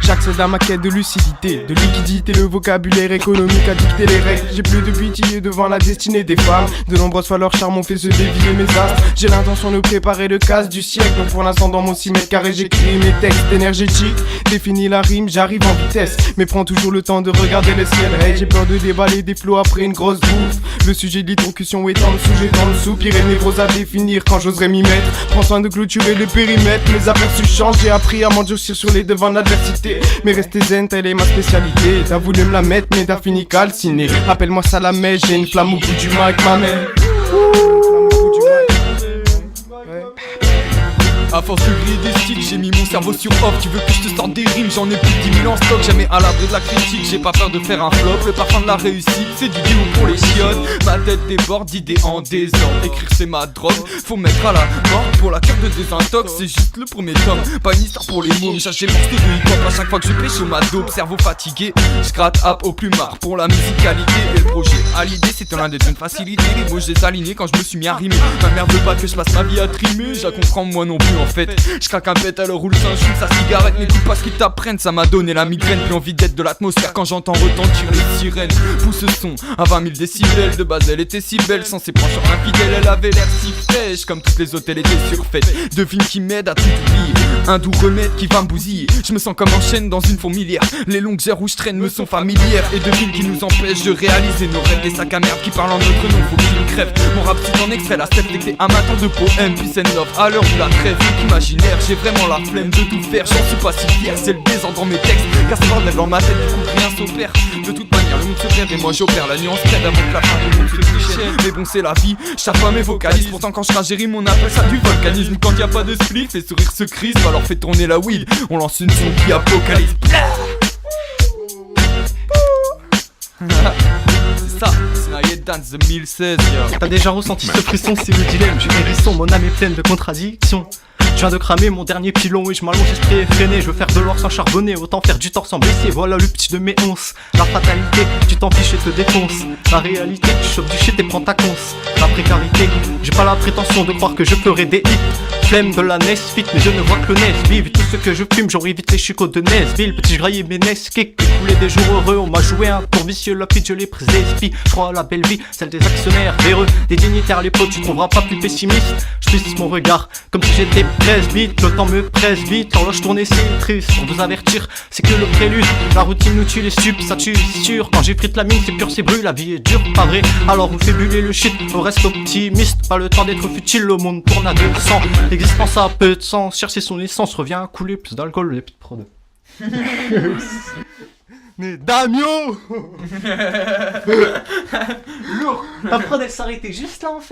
Chaque à ma quête de lucidité, de liquidité, le vocabulaire économique a dicté les règles. J'ai plus de pitié devant la destinée des femmes. De nombreuses fois leur charme ont fait se dévier mes astres. J'ai l'intention de préparer le casse du siècle. Donc pour l'instant dans mon 6 mètres carrés j'écris mes textes énergétiques. Définis la rime, j'arrive en vitesse, mais prends toujours le temps de regarder le ciel. Hey, j'ai peur de déballer des flots après une grosse bouffe. Le sujet de l'hydrocution est en dessous, j'ai dans le soupir et névrose à définir quand j'oserais m'y mettre. Prends soin de clôturer le périmètre, mes aperçus changent. J'ai appris à m'endurcir sur les devants de l'adversité. Mais rester zen, telle est ma spécialité. T'as voulu me la mettre, mais t'as fini calciné. Appelle-moi Salamé, j'ai une flamme au bout du mic, ma mère. À force de griller des styles, j'ai mis mon cerveau sur off. Tu veux que je te sorte des rimes, j'en ai plus de 10 000 en stock. Jamais à l'abri de la critique, j'ai pas peur de faire un flop. Le parfum de la réussite, c'est du déo pour les chiottes. Ma tête déborde d'idées en désordre. Écrire c'est ma drogue, faut mettre à la mort. Pour la cure de désintox, c'est juste le premier tome. Pas une histoire pour les mômes, j'ai morceaux de hip-hop. À chaque fois que je pêche au ma dope, cerveau fatigué, je gratte app au plus marre pour la musicalité. Et le projet à l'idée, c'était l'un des jeunes facilités. Les mots je les alignés quand je me suis mis à rimer. Ma mère veut pas que je passe ma vie à trimer, je la comprends moi non plus. En fait, je craque un pet, alors roule un fume sa cigarette. N'écoute pas ce qu'ils t'apprennent, ça m'a donné la migraine. Plus envie d'être de l'atmosphère quand j'entends retentir les sirènes. Pousse ce son à 20 000 décibels. De base elle était si belle, sans ses penchants infidèles. Elle avait l'air si fraîche, comme toutes les autres elle était surfaite. Deux films qui m'aident à tout oublier, un doux remède qui va me bousiller. Je me sens comme en chaîne dans une fourmilière. Les longues heures où je traîne me sont familières. Et deux films qui nous empêchent de réaliser nos rêves. Des sacs à merde qui parlent en notre nom, faut qu'ils crèvent. Mon rap c'est en extrait, la step dès amateur de poèmes. Peace and love à l'heure où la trêve imaginaire. J'ai vraiment la flemme de tout faire, j'en suis pas si fier. C'est le désordre dans mes textes, car c'est bordel dans ma tête, du coup rien s'opère. De toute manière le monde se perd et moi j'opère. La nuance crève avant que la fin du monde se trichait. Mais bon c'est la vie, chaque fois mes vocalises. Pourtant quand je rage j'ai rime on appelle ça du volcanisme. Quand y a pas de split, les sourires se crispent. Alors fait tourner la weed, on lance une zombie apocalypse. C'est ça, Snagget Dance 2016, yo. T'as déjà ressenti ce frisson, c'est le dilemme. J'ai hérisson, mon âme est pleine de contradictions. Je viens de cramer mon dernier pilon et je m'allonge esprit effréné. Je veux faire de l'or sans charbonner, autant faire du tort sans blesser. Voilà le petit de mes onces. La fatalité, tu t'en fiches et te défonces. La réalité, tu chopes du shit et prends ta conce. La précarité, j'ai pas la prétention de croire que je ferai des hits. Flemme de la Nesfit, mais je ne vois que le Nesby. Vu tout ce que je fume, j'aurais vite les chicots de Nesville. Petit, je graillais mes Nesquik, écoulé des jours heureux. On m'a joué un tour vicieux, la pite, je l'ai prise des Je crois à la belle vie, celle des actionnaires véreux. Des dignitaires, les potes, tu trouveras pas plus pessimiste. Je plisse mon regard, comme si j'étais presbyte. Le temps me presse vite, l'horloge tournée c'est triste. Pour vous avertir, c'est que le prélude. La routine nous tue, les stupes, ça tue, c'est sûr. Quand j'ai frite la mine, c'est pur, c'est brûle. La vie est dure, pas vrai. Alors on fait buller le shit, on reste optimiste. Pas le temps d'être futile, le monde tourne à 200. L'existence a peu de sens, chercher son essence revient à couler plus d'alcool, les petites prods. Mais Damio. Lourd. Ta prod elle s'arrêtait juste là en fait.